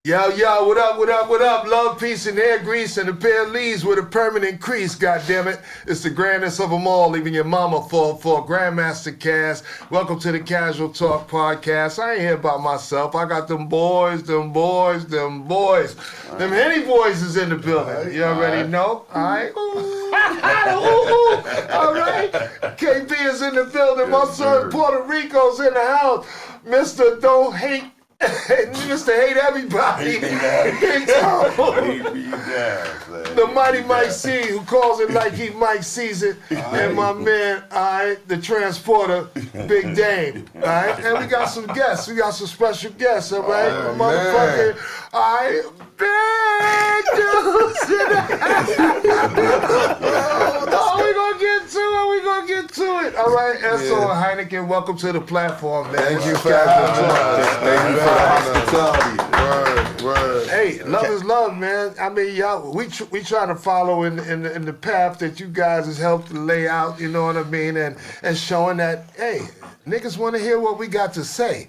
Yo, what up, what up? Love, peace, and hair grease, and a pair of leaves with a permanent crease, goddammit. It's the grandest of them all, leaving your mama for Grandmaster Cass. Welcome to the Casual Talk Podcast. I ain't here by myself. I got them boys. Them Henny boys is in the building. You already know? All right? All right? KB is in the building. My son Puerto Rico's in the house. Mr. Don't Hate. Mr. Hate Everybody. The mighty Mike C, who calls it like he Mike sees it. And my man, the transporter, Big Dame. All right, and we got some guests. We got some special guests, all right? Motherfucker, big dudes in the house. We gonna get to it. All right, Esso and Heineken, welcome to the platform, man. Thank you for having us. Thank you for the hospitality. Word. Hey, love is love, man. I mean, y'all, we trying to follow in the path that you guys has helped lay out, you know what I mean, and showing that, hey, niggas want to hear what we got to say.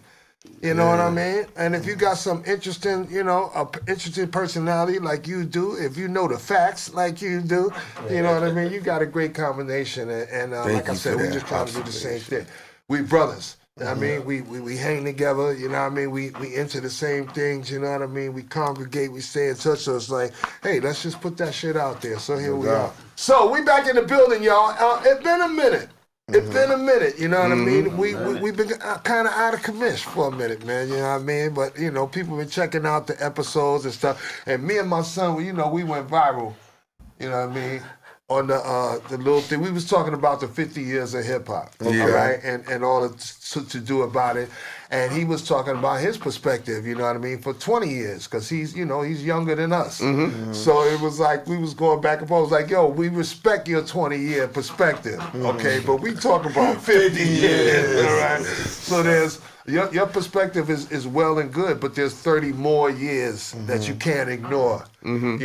You know what I mean? And if you got some interesting, interesting personality like you do, if you know the facts like you do, you know what I mean? You got a great combination. And like I said, we just trying to do the same thing. We brothers. I mean, we hang together, you know what I mean? We into the same things, you know what I mean? We congregate, we stay in touch. So it's like, hey, let's just put that shit out there. So here we are. So we back in the building, y'all. It's been a minute. It's been a minute, you know what I mean? We've been kind of out of commission for a minute, man, you know what I mean? But, people been checking out the episodes and stuff. And me and my son, we went viral, you know what I mean? On the little thing. We was talking about the 50 years of hip-hop, right? And all to do about it. And he was talking about his perspective, you know what I mean, for 20 years, because he's younger than us. So it was like, we was going back and forth. It was like, yo, we respect your 20-year perspective, okay? But we talk about 50 years, all right? So there's, your perspective is well and good, but there's 30 more years that you can't ignore, Did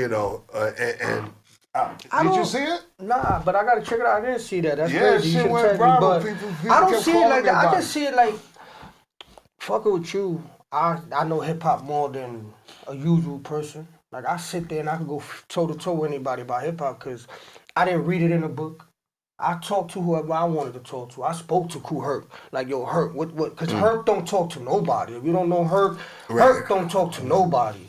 you see it? Nah, but I gotta check it out. I didn't see that. That's crazy. Shit went viral. People I don't see it like that. I just see it like, fucking with you. I know hip hop more than a usual person. Like, I sit there and I can go toe to toe with anybody about hip hop because I didn't read it in a book. I talked to whoever I wanted to talk to. I spoke to Cool Herc. Like, yo, Herc, what? Because Herc don't talk to nobody. If you don't know Herc, Herc don't talk to nobody.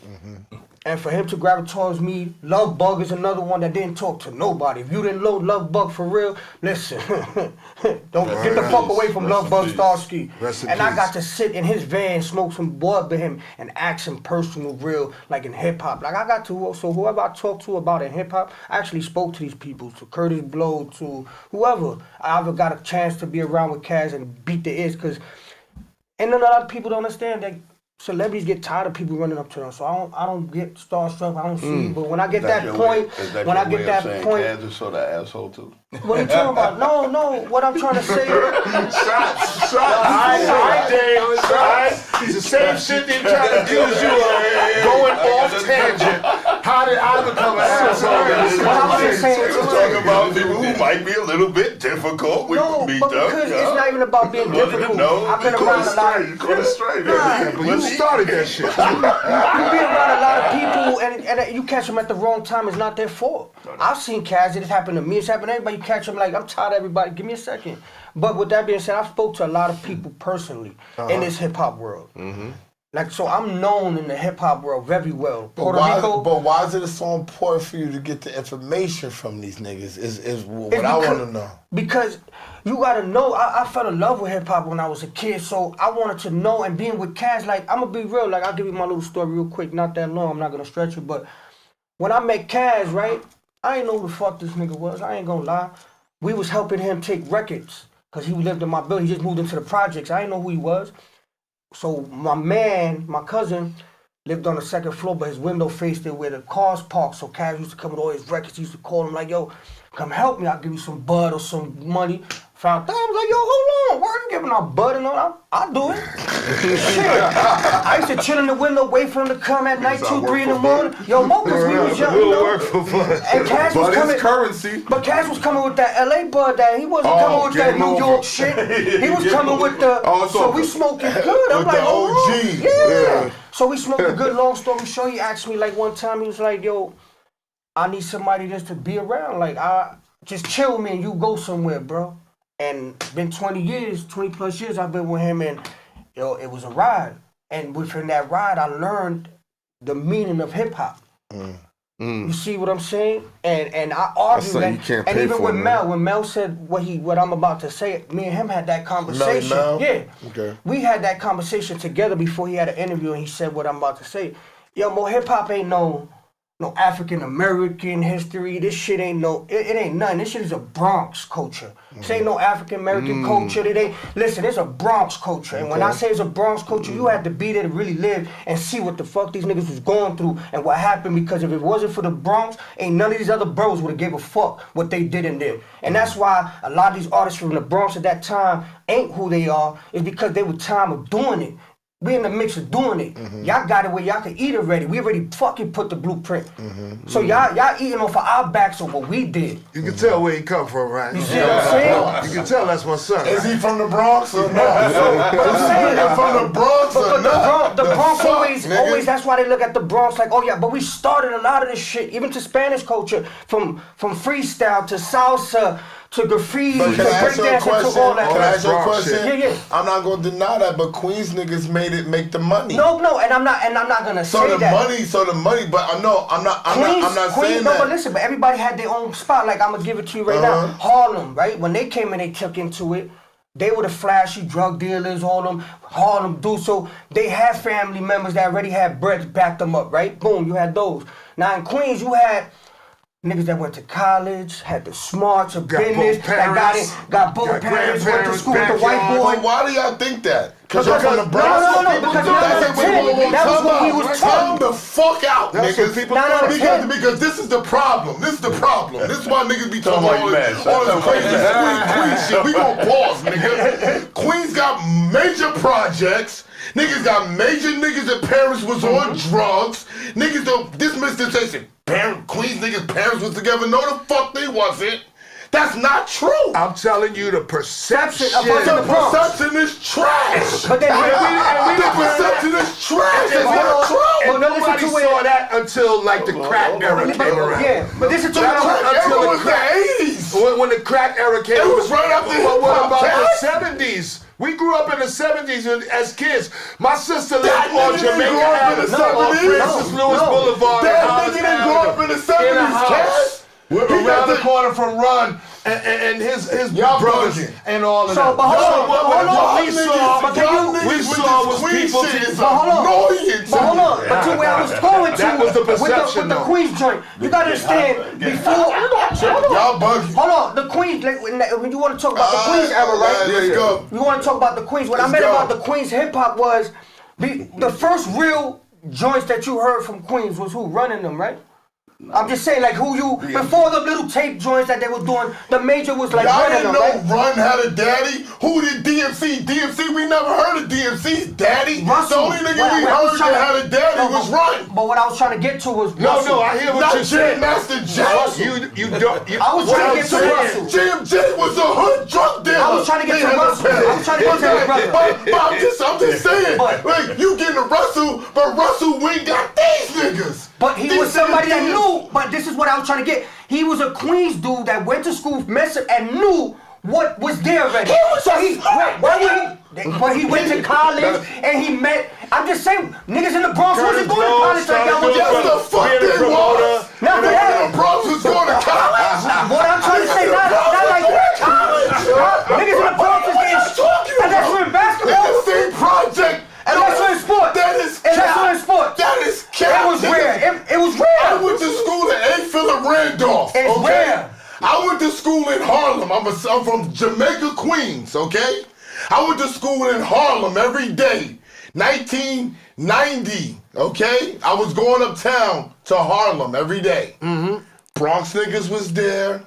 And for him to gravitate towards me, Love Bug is another one that didn't talk to nobody. If you didn't know Love Bug for real, listen, don't get the fuck away from Love Bug Starsky. And I got to sit in his van, smoke some bud with him, and ask him personal, real, like in hip hop. Like I got to, so whoever I talked to about in hip hop, I actually spoke to these people, to Curtis Blow, to whoever. I ever got a chance to be around with Kaz and beat the ears, because, and then a lot of people don't understand that celebrities get tired of people running up to them, so I don't get starstruck. I don't see, but when I get that point, Kaz is sort of asshole too. What are you talking about? No. What I'm trying to say. Shots. It's the same shit they trying to use you going off tangent. How did I become an asshole? We're talking about people who might be a little bit difficult. No, but because it's not even about being difficult. I've been around a lot. You caught it straight. But you started that shit. You be around a lot of people, and you catch them at the wrong time. It's not their fault. I've seen Kaz. It happened to me. It's happened to everybody. You catch them like, I'm tired of everybody. Give me a second. But with that being said, I spoke to a lot of people personally in this hip hop world. Like, so I'm known in the hip hop world very well. But why is it so important for you to get the information from these niggas? Is what I want to know. Because you gotta know, I fell in love with hip hop when I was a kid, so I wanted to know. And being with Kaz, like, I'm gonna be real. Like, I'll give you my little story real quick. Not that long. I'm not gonna stretch it. But when I met Kaz, right, I ain't know who the fuck this nigga was. I ain't gonna lie. We was helping him take records because he lived in my building. He just moved into the projects. I didn't know who he was. So my cousin, lived on the second floor, but his window faced it where the cars parked. So Kaz used to come with all his records. He used to call him like, yo, come help me. I'll give you some bud or some money. Found that. I was like, yo, hold on. Why are you giving out bud and all that? I'll do it. Shit. I used to chill in the window, wait for him to come at night, 2, 3 in the morning. Yo, Mocha's, we was young, you know. And Kaz was coming. Currency. But Kaz was coming with that LA bud that he wasn't coming with that New York shit. He was coming with the, so we smoking good. I'm like, oh, yeah. So we smoked a good long story short. He asked me like one time, he was like, yo, I need somebody just to be around. Like, I just chill with me and you go somewhere, bro. And been 20 plus years I've been with him, and yo, it was a ride. And within that ride, I learned the meaning of hip hop. You see what I'm saying? And I argue that. And even with Mel, when Mel said what I'm about to say, me and him had that conversation. Mel? Yeah. Okay. We had that conversation together before he had an interview, and he said what I'm about to say. Yo, Mo, hip hop ain't no African American history. This shit ain't it ain't nothing. This shit is a Bronx culture. This ain't no African American culture. Listen, it's a Bronx culture. And when I say it's a Bronx culture, you had to be there to really live and see what the fuck these niggas was going through and what happened, because if it wasn't for the Bronx, ain't none of these other bros would have gave a fuck what they did in there. And that's why a lot of these artists from the Bronx at that time ain't who they are, is because they were time of doing it. We in the mix of doing it. Y'all got it where y'all can eat already. We already fucking put the blueprint. So y'all eating off of our backs of what we did. You can tell where he come from, right? You see what I'm saying? You can tell that's my son. Is he from the Bronx or not? I'm saying, from the Bronx or not? The Bronx always, that's why they look at the Bronx like, oh yeah, but we started a lot of this shit, even to Spanish culture, from freestyle to salsa, to graffiti, to breakdancing, to all that. Can I ask you a question? Yeah. I'm not gonna deny that, but Queens niggas make the money. No, and I'm not gonna say that. So the money, but I'm not Queens, saying no, that. but listen, but everybody had their own spot. Like, I'm gonna give it to you right now. Harlem, right? When they came and they took into it, they were the flashy drug dealers, all them Harlem dudes. So they had family members that already had bread to back them up, right? Boom, you had those. Now in Queens, you had niggas that went to college, had the smarts of business, that got both parents, went to school with the white boy. But why do y'all think that? Because you're from the Bronx? No, because that was what he was Calm the fuck out, niggas. Because this is the problem. This is why niggas be talking all this crazy Queen shit. We gon' pause, nigga. Queens got major projects. Niggas got major niggas that parents was on drugs. Niggas don't dismiss this and say, Queens niggas' parents was together. No, the fuck they wasn't. That's not true. I'm telling you, the perception. The perception is trash. But then the perception is trash. It's not true. And nobody saw that until like the crack era came around. Yeah, but this is until the 80s. When the crack era came, it was right after hip hop. What about the 70s? We grew up in the 70s as kids. My sister lived on Jamaica Avenue, on Francis Lewis Boulevard. That nigga didn't grow up in the 70s, around the corner from Run and his brothers and all of that. But hold on. We saw was people. But hold on. But to where I was going to, that was the perception, with the Queens joint, you gotta understand. Before, y'all bugging. Hold on, the Queens. Like, when you want to talk about the Queens era, right? Let's go. You want to talk about the Queens. What I meant about the Queens hip hop was the first real joints that you heard from Queens was who running them, right? I'm just saying, like, before the little tape joints that they were doing, the major was like y'all running didn't them, know right? Run had a daddy? Who did DMC? DMC, we never heard of DMC's daddy. Russell. The only nigga we heard that had a daddy was Run. But what I was trying to get to was No, I hear what you're saying. Master J. I was trying to get to Russell. JMJ was a hood drug dealer. I was trying to get to Russell. I was trying to get to his brother. But I'm just saying, like, you getting to Russell, but Russell we ain't got these niggas. But he was somebody that knew, but this is what I was trying to get. He was a Queens dude that went to school, and knew what was there already. But he went to college and he met. I'm just saying, niggas in the Bronx wasn't going to college like that. Yes, the fuck they was. Not for that. The Bronx was going to college. What I'm trying to say, not like college. Niggas in the Bronx was getting. And that's in basketball. In the same project. And that's in sports. That is cap. And that's in sports. That is cap. It was rare. It was rare. I went to school at A. Philip Randolph. It's rare. I went to school in Harlem. I'm from Jamaica, Queens, okay? I went to school in Harlem every day. 1990, okay? I was going uptown to Harlem every day. Bronx niggas was there.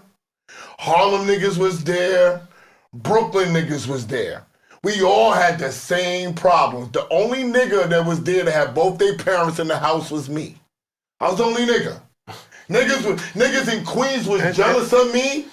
Harlem niggas was there. Brooklyn niggas was there. We all had the same problems. The only nigga that was there to have both their parents in the house was me. I was the only nigga. Niggas in Queens was jealous of me.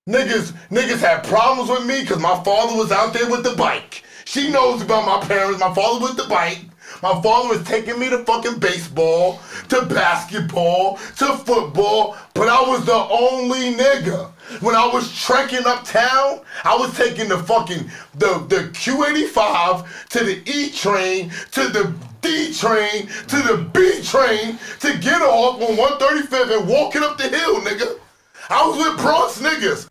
Niggas had problems with me because my father was out there with the bike. She knows about my parents. My father with the bike. My father was taking me to fucking baseball, to basketball, to football, but I was the only nigga. When I was trekking uptown, I was taking the fucking, the Q85 to the E train, to the D train, to the B train, to get off on 135th and walking up the hill, nigga. I was with Bronx niggas.